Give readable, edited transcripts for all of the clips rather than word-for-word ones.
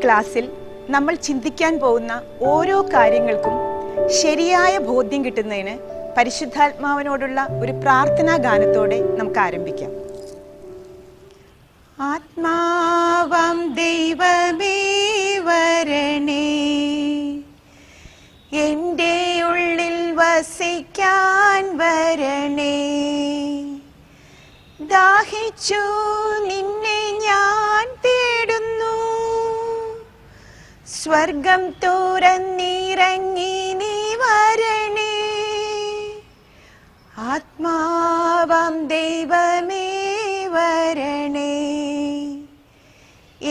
ക്ലാസ്സിൽ നമ്മൾ ചിന്തിക്കാൻ പോകുന്ന ഓരോ കാര്യങ്ങൾക്കും ശരിയായ ബോധ്യം കിട്ടുന്നതിന് പരിശുദ്ധാത്മാവിനോടുള്ള ഒരു പ്രാർത്ഥനാ ഗാനത്തോടെ നമുക്ക് ആരംഭിക്കാം. ആത്മാവാം ദൈവമേ വരണേ, എൻ്റെ ഉള്ളിൽ വസിക്കാൻ വരണേ. ദാഹിച്ചു നിന്നെ ഞാൻ തേടുന്നു, സ്വർഗം തുറന്നിറങ്ങി നീ വരണേ. ആത്മാവാം ദൈവമേ വരണേ,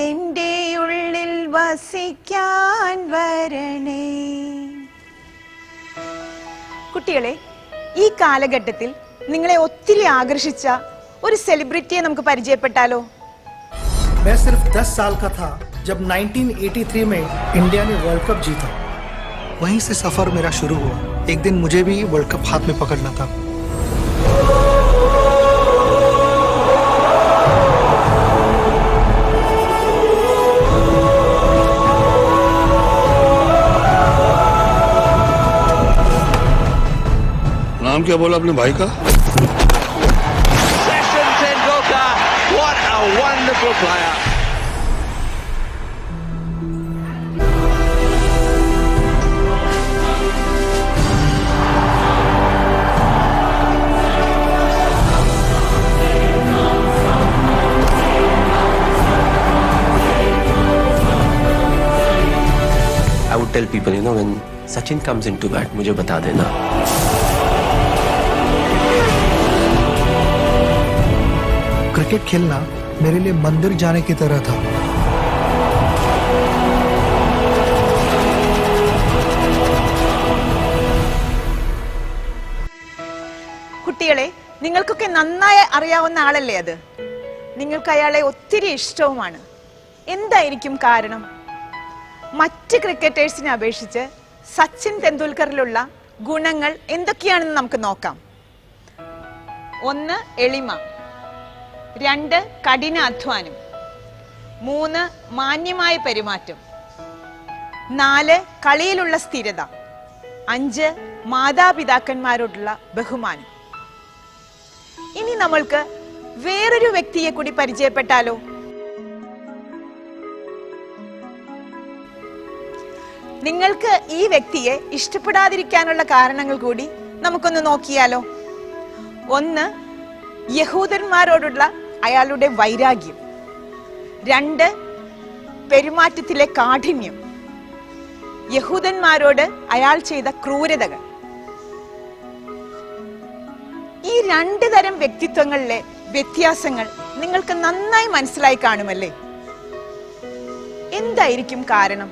എൻ്റെ ഉള്ളിൽ വസിക്കാൻ വരണേ. കുട്ടികളെ, ഈ കാലഘട്ടത്തിൽ നിങ്ങളെ ഒത്തിരി ആകർഷിച്ച ഒരു സെലിബ്രിറ്റിയെ നമുക്ക് പരിചയപ്പെട്ടാലോ? मैं सिर्फ 10 साल का था जब 1983 में इंडिया ने वर्ल्ड कप जीता. वहीं से सफर मेरा शुरू हुआ. एक दिन मुझे भी वर्ल्ड कप हाथ में पकड़ना था. नाम क्या बोला अपने भाई का? Sachin Tendulkar, what a wonderful player. I would tell people, when Sachin comes into bat, मुझे बता देना. क्रिकेट खेलना मेरे लिए मंदिर जाने की तरह था. കുട്ടികളെ, നിങ്ങൾക്കൊക്കെ നന്നായി അറിയാവുന്ന ആളല്ലേ അത്? നിങ്ങൾക്ക് അയാളെ ഒത്തിരി ഇഷ്ടവുമാണ്. എന്തായിരിക്കും കാരണം? മറ്റ് ക്രിക്കറ്റേഴ്സിനെ അപേക്ഷിച്ച് സച്ചിൻ തെണ്ടുൽക്കറിലുള്ള ഗുണങ്ങൾ എന്തൊക്കെയാണെന്ന് നമുക്ക് നോക്കാം. 1. എളിമ. 2. കഠിനാധ്വാനം. 3. മാന്യമായ പെരുമാറ്റം. 4. കളിയിലുള്ള സ്ഥിരത. 5. മാതാപിതാക്കന്മാരോടുള്ള ബഹുമാനം. ഇനി നമ്മൾക്ക് വേറൊരു വ്യക്തിയെ കൂടി പരിചയപ്പെട്ടാലോ? നിങ്ങൾക്ക് ഈ വ്യക്തിയെ ഇഷ്ടപ്പെടാതിരിക്കാനുള്ള കാരണങ്ങൾ കൂടി നമുക്കൊന്ന് നോക്കിയാലോ? 1. യഹൂദന്മാരോടുള്ള അയാളുടെ വൈരാഗ്യം. 2. പെരുമാറ്റത്തിലെ കാഠിന്യം. യഹൂദന്മാരോട് അയാൾ ചെയ്ത ക്രൂരതകൾ. ഈ 2 തരം വ്യക്തിത്വങ്ങളിലെ വ്യത്യാസങ്ങൾ നിങ്ങൾക്ക് നന്നായി മനസ്സിലായി കാണുമല്ലേ? എന്തായിരിക്കും കാരണം?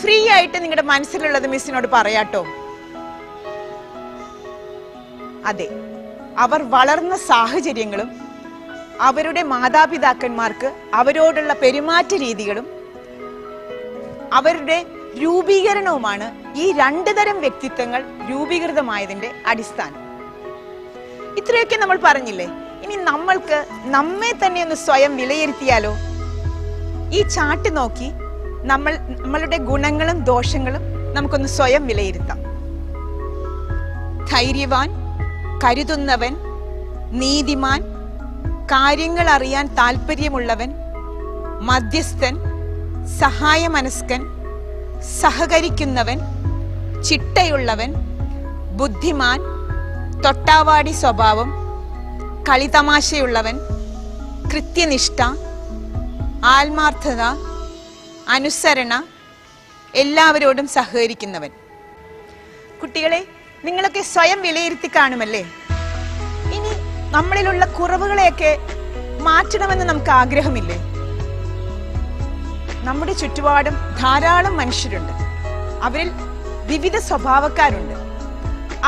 ഫ്രീ ആയിട്ട് നിങ്ങളുടെ മനസ്സിലുള്ളത് മിസ്സിനോട് പറയാട്ടോ. അതെ, അവർ വളർന്ന സാഹചര്യങ്ങളും അവരുടെ മാതാപിതാക്കന്മാർക്ക് അവരോടുള്ള പെരുമാറ്റ രീതികളും അവരുടെ രൂപീകരണവുമാണ് ഈ 2 തരം വ്യക്തിത്വങ്ങൾ രൂപീകൃതമായതിന്റെ അടിസ്ഥാനം. ഇത്രയൊക്കെ നമ്മൾ പറഞ്ഞില്ലേ? ഇനി നമ്മൾക്ക് നമ്മെ തന്നെ ഒന്ന് സ്വയം വിലയിരുത്തിയാലോ? ഈ ചാർട്ട് നോക്കി നമ്മളുടെ ഗുണങ്ങളും ദോഷങ്ങളും നമുക്കൊന്ന് സ്വയം വിലയിരുത്താം. ധൈര്യവാൻ, കരുതുന്നവൻ, നീതിമാൻ, കാര്യങ്ങൾ അറിയാൻ താല്പര്യമുള്ളവൻ, മധ്യസ്ഥൻ, സഹായമനസ്കൻ, സഹകരിക്കുന്നവൻ, ചിട്ടയുള്ളവൻ, ബുദ്ധിമാൻ, തൊട്ടാവാടി സ്വഭാവം, കളിതമാശയുള്ളവൻ, കൃത്യനിഷ്ഠ, ആത്മാർത്ഥത, അനുസരണ, എല്ലാവരോടും സഹകരിക്കുന്നവൻ. കുട്ടികളെ, നിങ്ങളൊക്കെ സ്വയം വിലയിരുത്തി കാണുമല്ലേ? ഇനി നമ്മളിലുള്ള കുറവുകളെയൊക്കെ മാറ്റണമെന്ന് നമുക്ക് ആഗ്രഹമില്ലേ? നമ്മുടെ ചുറ്റുപാടും ധാരാളം മനുഷ്യരുണ്ട്. അവരിൽ വിവിധ സ്വഭാവക്കാരുണ്ട്.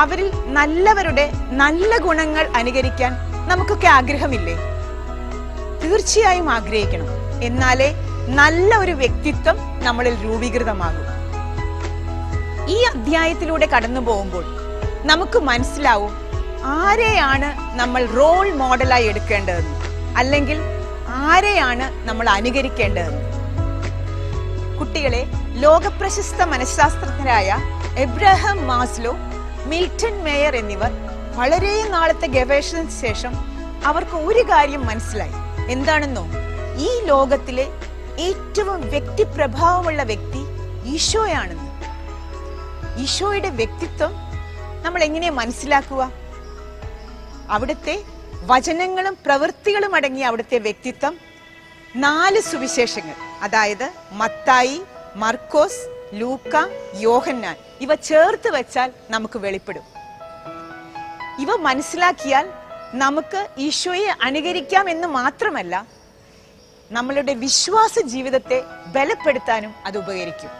അവരിൽ നല്ലവരുടെ നല്ല ഗുണങ്ങൾ അനുകരിക്കാൻ നമുക്കൊക്കെ ആഗ്രഹമില്ലേ? തീർച്ചയായും ആഗ്രഹിക്കണം. എന്നാലേ നല്ല ഒരു വ്യക്തിത്വം നമ്മളിൽ രൂപീകൃതമാകും. ഈ അധ്യായത്തിലൂടെ കടന്നു പോകുമ്പോൾ നമുക്ക് മനസ്സിലാവും ആരെയാണ് നമ്മൾ റോൾ മോഡലായി എടുക്കേണ്ടതെന്ന്, അല്ലെങ്കിൽ ആരെയാണ് നമ്മൾ അനുകരിക്കേണ്ടതെന്ന്. കുട്ടികളെ ലോകപ്രശസ്ത മനഃശാസ്ത്രജ്ഞരായ എബ്രഹാം മാസ്ലോ, മിൽട്ടൺ മേയർ എന്നിവർ വളരെ നാളത്തെ ഗവേഷണത്തിന് ശേഷം അവർക്ക് ഒരു കാര്യം മനസ്സിലായി. എന്താണെന്നോ, ഈ ലോകത്തിലെ ഏറ്റവും വ്യക്തിപ്രഭാവമുള്ള വ്യക്തി ഈശോയാണെന്ന്. ഈശോയുടെ വ്യക്തിത്വം നമ്മൾ എങ്ങനെ മനസ്സിലാക്കുക? അവിടുത്തെ വചനങ്ങളും പ്രവൃത്തികളും അടങ്ങിയ അവിടുത്തെ വ്യക്തിത്വം 4 സുവിശേഷങ്ങൾ, അതായത് മത്തായി, മർക്കോസ്, ലൂക്ക, യോഹന്നാൻ, ഇവ ചേർത്ത് വെച്ചാൽ നമുക്ക് വെളിപ്പെടും. ഇവ മനസ്സിലാക്കിയാൽ നമുക്ക് ഈശോയെ അനുകരിക്കാം എന്ന് മാത്രമല്ല, നമ്മളുടെ വിശ്വാസ ജീവിതത്തെ ബലപ്പെടുത്താനും അത് ഉപകരിക്കും.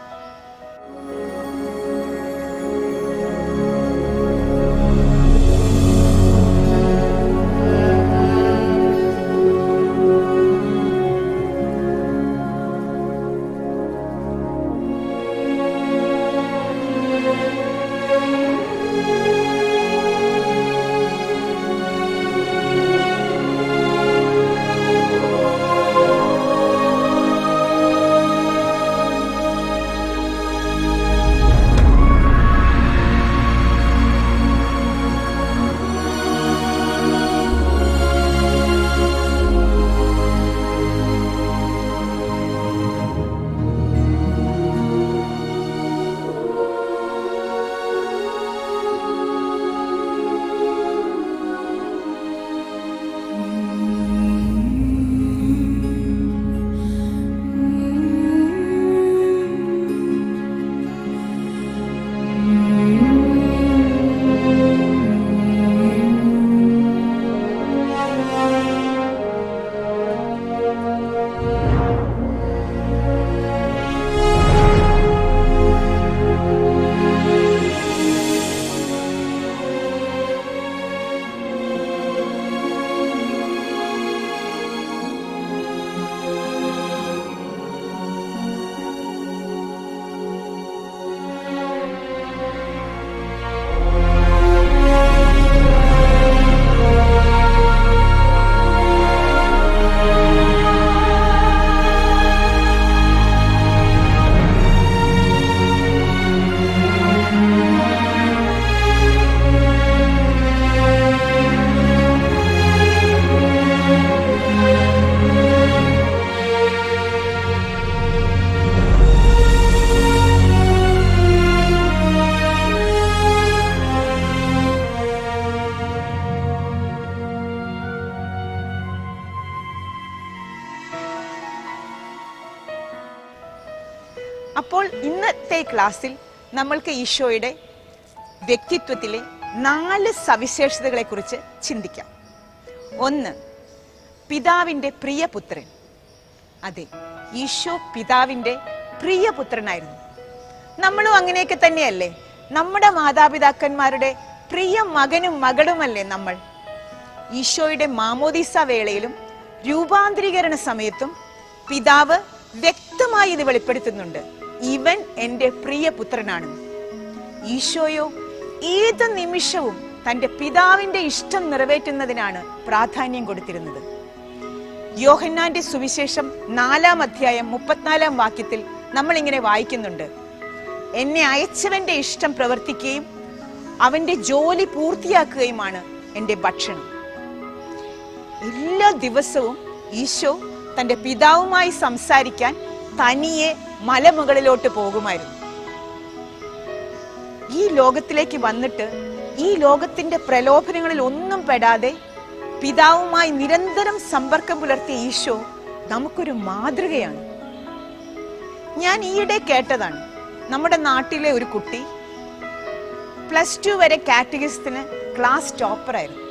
അപ്പോൾ ഇന്നത്തെ ക്ലാസ്സിൽ നമ്മൾക്ക് ഈശോയുടെ വ്യക്തിത്വത്തിലെ 4 സവിശേഷതകളെ കുറിച്ച് ചിന്തിക്കാം. 1, പിതാവിന്റെ പ്രിയപുത്രൻ. അതെ, ഈശോ പിതാവിന്റെ പ്രിയപുത്രനായിരുന്നു. നമ്മളും അങ്ങനെയൊക്കെ തന്നെയല്ലേ? നമ്മുടെ മാതാപിതാക്കന്മാരുടെ പ്രിയ മകനും മകളുമല്ലേ നമ്മൾ? ഈശോയുടെ മാമോദീസ വേളയിലും രൂപാന്തരീകരണ സമയത്തും പിതാവ് വ്യക്തമായി ഇത് വെളിപ്പെടുത്തുന്നുണ്ട്. ഇവൻ എന്റെ പ്രിയപുത്രനാണെന്ന്. ഈശോയോ ഏത് നിമിഷവും തന്റെ പിതാവിന്റെ ഇഷ്ടം നിറവേറ്റുന്നതിനാണ് പ്രാധാന്യം കൊടുത്തിരുന്നത്. യോഹന്നാന്റെ സുവിശേഷം 4-ാം അധ്യായം 34-ാം വാക്യത്തിൽ നമ്മൾ ഇങ്ങനെ വായിക്കുന്നുണ്ട്: എന്നെ അയച്ചവന്റെ ഇഷ്ടം പ്രവർത്തിക്കുകയും അവന്റെ ജോലി പൂർത്തിയാക്കുകയുമാണ് എന്റെ ഭക്ഷണം. എല്ലാ ദിവസവും ഈശോ തന്റെ പിതാവുമായി സംസാരിക്കാൻ തനിയെ മലമുകളിലോട്ട് പോകുമായിരുന്നു. ഈ ലോകത്തിലേക്ക് വന്നിട്ട് ഈ ലോകത്തിന്റെ പ്രലോഭനങ്ങളിൽ ഒന്നും പെടാതെ പിതാവുമായി നിരന്തരം സമ്പർക്കം പുലർത്തിയ ഈശോ നമുക്കൊരു മാതൃകയാണ്. ഞാൻ ഈയിടെ കേട്ടതാണ്, നമ്മുടെ നാട്ടിലെ ഒരു കുട്ടി +2 വരെ കാറ്റഗറിസത്തിന് ക്ലാസ് ടോപ്പറായിരുന്നു.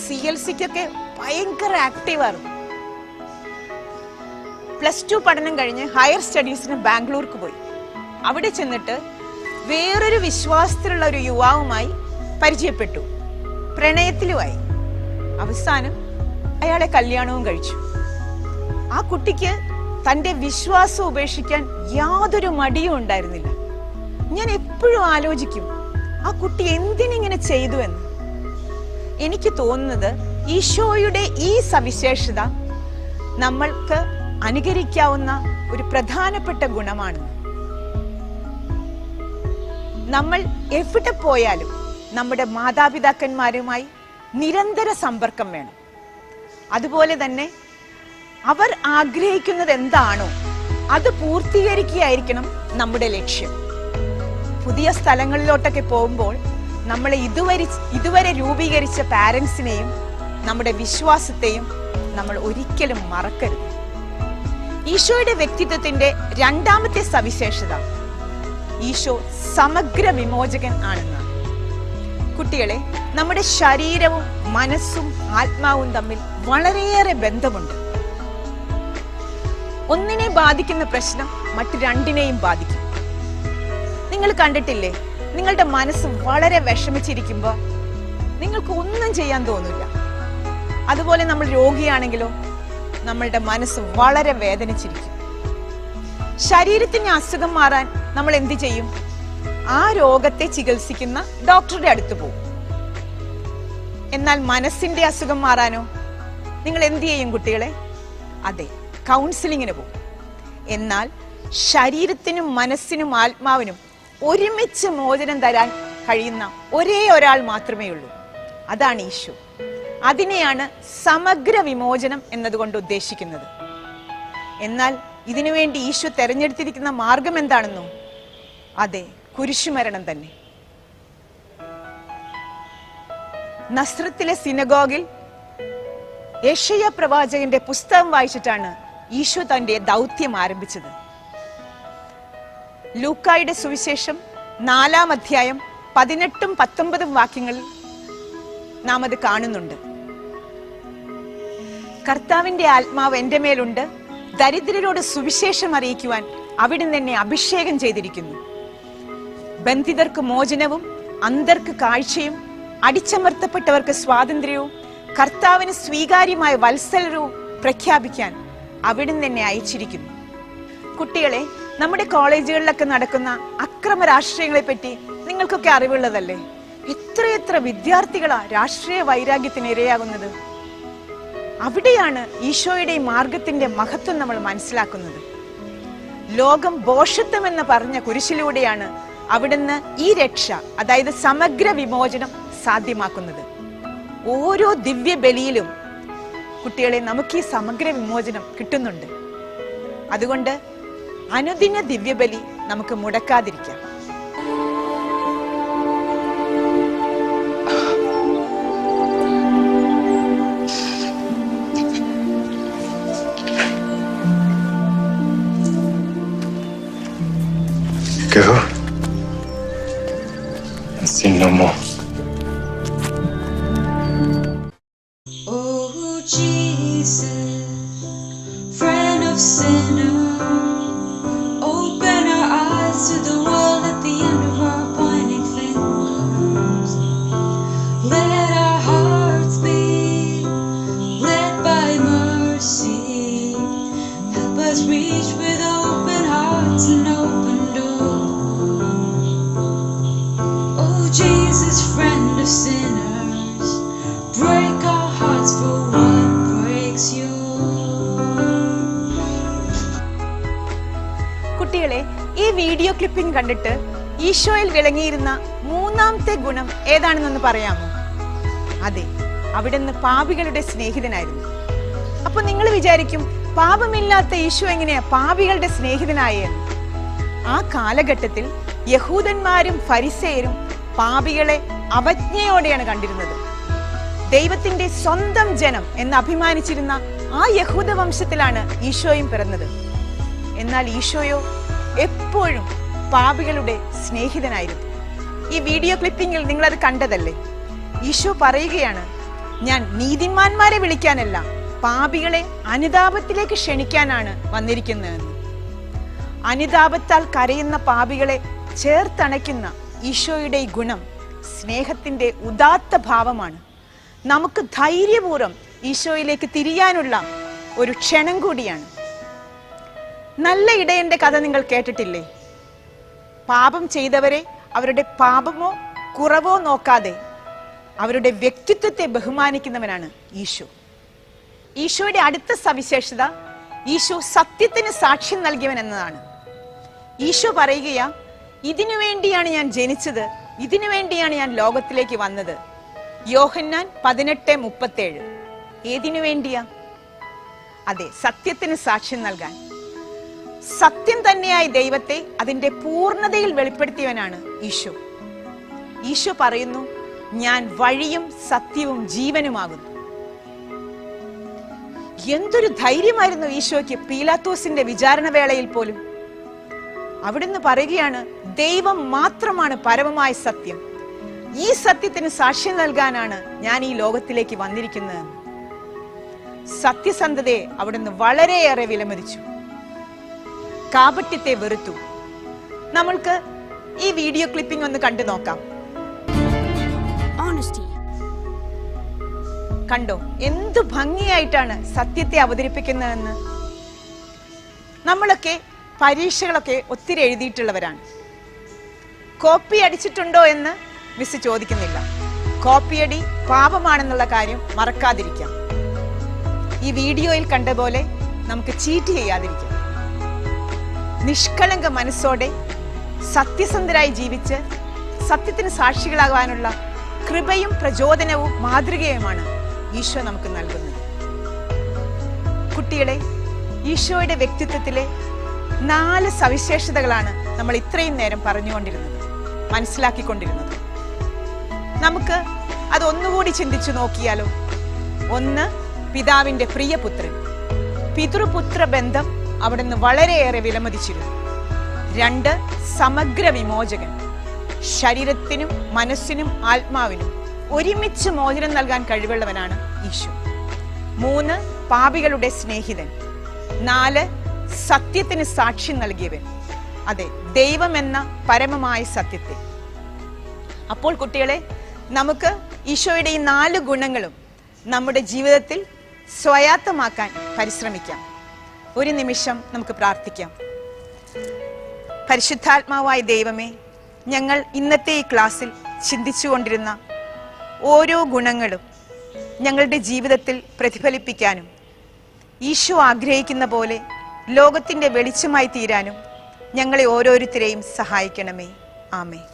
CLCക്കൊക്കെ ഭയങ്കര ആക്റ്റീവായിരുന്നു. +2 പഠനം കഴിഞ്ഞ് ഹയർ സ്റ്റഡീസിന് ബാംഗ്ലൂർക്ക് പോയി. അവിടെ ചെന്നിട്ട് വേറൊരു വിശ്വാസത്തിലുള്ള ഒരു യുവാവുമായി പരിചയപ്പെട്ടു, പ്രണയത്തിലുമായി. അവസാനം അയാളെ കല്യാണവും കഴിച്ചു. ആ കുട്ടിക്ക് തന്റെ വിശ്വാസം ഉപേക്ഷിക്കാൻ യാതൊരു മടിയും ഉണ്ടായിരുന്നില്ല. ഞാൻ എപ്പോഴും ആലോചിക്കും, ആ കുട്ടി എന്തിനിങ്ങനെ ചെയ്തു എന്ന്. എനിക്ക് തോന്നുന്നത് ഈശോയുടെ ഈ സവിശേഷത നമ്മൾക്ക് അനുകരിക്കാവുന്ന ഒരു പ്രധാനപ്പെട്ട ഗുണമാണ്. നമ്മൾ എവിടെ പോയാലും നമ്മുടെ മാതാപിതാക്കന്മാരുമായി നിരന്തര സമ്പർക്കം വേണം. അതുപോലെ തന്നെ അവർ ആഗ്രഹിക്കുന്നത് എന്താണോ അത് പൂർത്തീകരിക്കുകയായിരിക്കണം നമ്മുടെ ലക്ഷ്യം. പുതിയ സ്ഥലങ്ങളിലോട്ടൊക്കെ പോകുമ്പോൾ നമ്മളെ ഇതുവരെ രൂപീകരിച്ച പാരൻസിനെയും നമ്മുടെ വിശ്വാസത്തെയും നമ്മൾ ഒരിക്കലും മറക്കരുത്. ഈശോയുടെ വ്യക്തിത്വത്തിന്റെ രണ്ടാമത്തെ സവിശേഷത ഈശോ സമഗ്ര വിമോചകൻ ആണെന്നാണ്. കുട്ടികളെ, നമ്മുടെ ശരീരവും മനസ്സും ആത്മാവും തമ്മിൽ വളരെയേറെ ബന്ധമുണ്ട്. ഒന്നിനെ ബാധിക്കുന്ന പ്രശ്നം മറ്റു രണ്ടിനെയും ബാധിക്കും. നിങ്ങൾ കണ്ടിട്ടില്ലേ, നിങ്ങളുടെ മനസ്സ് വളരെ വിഷമിച്ചിരിക്കുമ്പോൾ നിങ്ങൾക്ക് ഒന്നും ചെയ്യാൻ തോന്നില്ല. അതുപോലെ നമ്മൾ രോഗിയാണെങ്കിലോ നമ്മളുടെ മനസ്സ് വളരെ വേദനിച്ചിരിക്കും. ശരീരത്തിന് അസുഖം മാറാൻ നമ്മൾ എന്ത് ചെയ്യും? ആ രോഗത്തെ ചികിത്സിക്കുന്ന ഡോക്ടറുടെ അടുത്ത് പോകും. എന്നാൽ മനസ്സിന്റെ അസുഖം മാറാനോ നിങ്ങൾ എന്ത് ചെയ്യും കുട്ടികളെ? അതെ, കൗൺസിലിങ്ങിന് പോകും. എന്നാൽ ശരീരത്തിനും മനസ്സിനും ആത്മാവിനും ഒരുമിച്ച് മോചനം തരാൻ കഴിയുന്ന ഒരേ ഒരാൾ മാത്രമേ ഉള്ളൂ, അതാണ് ഈശോ. അതിനെയാണ് സമഗ്ര വിമോചനം എന്നതുകൊണ്ട് ഉദ്ദേശിക്കുന്നത്. എന്നാൽ ഇതിനുവേണ്ടി ഈശോ തെരഞ്ഞെടുത്തിരിക്കുന്ന മാർഗം എന്താണെന്നോ? അതെ, കുരിശുമരണം തന്നെ. നസ്രത്തിലെ സിനഗോഗിൽ യെശയ്യാ പ്രവാചകന്റെ പുസ്തകം വായിച്ചിട്ടാണ് ഈശോ തന്റെ ദൗത്യം ആരംഭിച്ചത്. ലൂക്കായുടെ സുവിശേഷം 4-ാം അധ്യായം 18-19 വാക്യങ്ങളിൽ നാം അത് കാണുന്നുണ്ട്. കർത്താവിന്റെ ആത്മാവ് എന്റെ മേലുണ്ട്, ദരിദ്രരോട് സുവിശേഷം അറിയിക്കുവാൻ അവിടുന്ന് എന്നെ അഭിഷേകം ചെയ്തിരിക്കുന്നു. ബന്ധിതർക്ക് മോചനവും അന്ധർക്ക് കാഴ്ചയും അടിച്ചമർത്തപ്പെട്ടവർക്ക് സ്വാതന്ത്ര്യവും കർത്താവിന് സ്വീകാര്യമായ വത്സലരവും പ്രഖ്യാപിക്കാൻ അവിടുന്ന് എന്നെ അയച്ചിരിക്കുന്നു. കുട്ടികളെ, നമ്മുടെ കോളേജുകളിലൊക്കെ നടക്കുന്ന അക്രമ രാഷ്ട്രീയങ്ങളെ പറ്റി നിങ്ങൾക്കൊക്കെ അറിവുള്ളതല്ലേ? എത്രയെത്ര വിദ്യാർത്ഥികളാ രാഷ്ട്രീയ വൈരാഗ്യത്തിന് ഇരയാകുന്നത്. അവിടെയാണ് ഈശോയുടെ മാർഗത്തിന്റെ മഹത്വം നമ്മൾ മനസ്സിലാക്കുന്നത്. ലോകം ഭോഷത്വം എന്ന് പറഞ്ഞ കുരിശിലൂടെയാണ് അവിടുന്ന് ഈ രക്ഷ, അതായത് സമഗ്ര വിമോചനം സാധ്യമാക്കുന്നത്. ഓരോ ദിവ്യ ബലിയിലും കുട്ടികളെ നമുക്ക് ഈ സമഗ്ര വിമോചനം കിട്ടുന്നുണ്ട്. അതുകൊണ്ട് അനുദിന ദിവ്യബലി നമുക്ക് മുടക്കാതിരിക്കാം. Go and sin no more. Oh Jesus, friend of sinners, open our eyes to the world at the end of our pointing fingers. Let our hearts be led by mercy. Help us reach with open hearts and open doors. Oh Jesus, friend of sinners, break our hearts for what breaks yours. കുട്ടികളെ, ഈ video clipping കണ്ടിട്ട് ഈശോയിൽ വിളങ്ങിയിരുന്ന മൂന്നാമത്തെ ഗുണം ഏതാണെന്നൊന്ന് പറയാമോ? അതെ, അവിടുന്ന് പാപികളുടെ സ്നേഹിതനായിരുന്നു. അപ്പൊ നിങ്ങൾ വിചാരിക്കും, പാപമില്ലാത്ത ഈശോ എങ്ങനെയാ പാപികളുടെ സ്നേഹിതനായെന്ന്? ആ കാലഘട്ടത്തിൽ യഹൂദന്മാരും ഫരിസേയരും പാപികളെ അവജ്ഞയോടെയാണ് കണ്ടിരുന്നത്. ദൈവത്തിന്റെ സ്വന്തം ജനം എന്ന് അഭിമാനിച്ചിരുന്ന ആ യഹൂദ വംശത്തിലാണ് ഈശോയും പിറന്നത്. എന്നാൽ ഈശോയോ എപ്പോഴും പാപികളുടെ സ്നേഹിതനായിരുന്നു. ഈ വീഡിയോ ക്ലിപ്പിംഗിൽ നിങ്ങളത് കണ്ടതല്ലേ? ഈശോ പറയുകയാണ്, ഞാൻ നീതിമാന്മാരെ വിളിക്കാനല്ല, പാപികളെ അനുതാപത്തിലേക്ക് ക്ഷണിക്കാനാണ് വന്നിരിക്കുന്നതെന്ന്. അനുതാപത്താൽ കരയുന്ന പാപികളെ ചേർത്തണയ്ക്കുന്ന ഈശോയുടെ ഈ ഗുണം സ്നേഹത്തിന്റെ ഉദാത്ത ഭാവമാണ്. നമുക്ക് ധൈര്യപൂർവ്വം ഈശോയിലേക്ക് തിരിയാനുള്ള ഒരു ക്ഷണം കൂടിയാണ്. നല്ല ഇടയന്റെ കഥ നിങ്ങൾ കേട്ടിട്ടില്ലേ? പാപം ചെയ്തവരെ അവരുടെ പാപമോ കുറവോ നോക്കാതെ അവരുടെ വ്യക്തിത്വത്തെ ബഹുമാനിക്കുന്നവനാണ് ഈശോ. ഈശോയുടെ അടുത്ത സവിശേഷത ഈശോ സത്യത്തിന് സാക്ഷ്യം നൽകിയവൻ എന്നതാണ്. ഈശോ പറയുകയാ, ഇതിനു വേണ്ടിയാണ് ഞാൻ ജനിച്ചത്, ഇതിനു വേണ്ടിയാണ് ഞാൻ ലോകത്തിലേക്ക് വന്നത്. യോഹന്നാൻ 18:37. ഏതിനു വേണ്ടിയാ? അതെ, സത്യത്തിന് സാക്ഷ്യം നൽകാൻ. സത്യം തന്നെയായ ദൈവത്തെ അതിന്റെ പൂർണ്ണതയിൽ വെളിപ്പെടുത്തിയവനാണ് ഈശോ. ഈശോ പറയുന്നു, ഞാൻ വഴിയും സത്യവും ജീവനുമാകുന്നു. എന്തൊരു ധൈര്യമായിരുന്നു ഈശോയ്ക്ക് പീലാത്തോസിന്റെ വിചാരണ വേളയിൽ പോലും. അവിടുന്ന് പറയുകയാണ്, ദൈവം മാത്രമാണ് പരമമായ സത്യം, ഈ സത്യത്തിന് സാക്ഷ്യം നൽകാനാണ് ഞാൻ ഈ ലോകത്തിലേക്ക് വന്നിരിക്കുന്നത്. സത്യസന്ധതയെ അവിടുന്ന് വളരെയേറെ വിലമതിച്ചു, കാപട്യത്തെ വെറുത്തു. നമ്മൾക്ക് ഈ വീഡിയോ ക്ലിപ്പിംഗ് ഒന്ന് കണ്ടു നോക്കാം. കണ്ടോ, എന്തു ഭംഗിയായിട്ടാണ് സത്യത്തെ അവതരിപ്പിക്കുന്നതെന്ന്. നമ്മളൊക്കെ പരീക്ഷകളൊക്കെ ഒത്തിരി എഴുതിയിട്ടുള്ളവരാണ്. കോപ്പി അടിച്ചിട്ടുണ്ടോ എന്ന് മിസ് ചോദിക്കുന്നില്ല. കോപ്പിയടി പാപമാണെന്നുള്ള കാര്യം മറക്കാതിരിക്കാം. ഈ വീഡിയോയിൽ കണ്ട പോലെ നമുക്ക് ചീറ്റ് ചെയ്യാതിരിക്കാം. നിഷ്കളങ്ക മനസ്സോടെ സത്യസന്ധരായി ജീവിച്ച് സത്യത്തിന് സാക്ഷികളാകാനുള്ള കൃപയും പ്രചോദനവും മാതൃകയുമാണ് ഈശോ നമുക്ക് നൽകുന്നത്. കുട്ടികളെ, ഈശോയുടെ വ്യക്തിത്വത്തിലെ 4 സവിശേഷതകളാണ് നമ്മൾ ഇത്രയും നേരം പറഞ്ഞുകൊണ്ടിരുന്നത്, മനസ്സിലാക്കിക്കൊണ്ടിരുന്നത്. നമുക്ക് അത് ഒന്നുകൂടി ചിന്തിച്ചു നോക്കിയാലോ? 1, പിതാവിന്റെ പ്രിയപുത്രൻ. പിതൃപുത്ര ബന്ധം അവിടുന്ന് വളരെയേറെ വിലമതിച്ചിരുന്നു. 2, സമഗ്ര വിമോചകൻ. ശരീരത്തിനും മനസ്സിനും ആത്മാവിനും ഒരുമിച്ച് മോചനം നൽകാൻ കഴിവുള്ളവനാണ് ഈശോ. 3, പാപികളുടെ സ്നേഹിതൻ. 4, സത്യത്തിന് സാക്ഷ്യം നൽകിയവൻ. അതെ, ദൈവം എന്ന പരമമായ സത്യത്തെ. അപ്പോൾ കുട്ടികളെ, നമുക്ക് ഈശോയുടെ ഈ 4 ഗുണങ്ങളും നമ്മുടെ ജീവിതത്തിൽ സ്വായത്തമാക്കാൻ പരിശ്രമിക്കാം. ഒരു നിമിഷം നമുക്ക് പ്രാർത്ഥിക്കാം. പരിശുദ്ധാത്മാവായ ദൈവമേ, ഞങ്ങൾ ഇന്നത്തെ ഈ ക്ലാസ്സിൽ ചിന്തിച്ചുകൊണ്ടിരുന്ന ഓരോ ഗുണങ്ങളും ഞങ്ങളുടെ ജീവിതത്തിൽ പ്രതിഫലിപ്പിക്കാനും ഈശോ ആഗ്രഹിക്കുന്ന പോലെ ലോകത്തിന്റെ വെളിച്ചമായി തീരാനും ഞങ്ങളെ ഓരോരുത്തരെയും സഹായിക്കണമേ. ആമേൻ.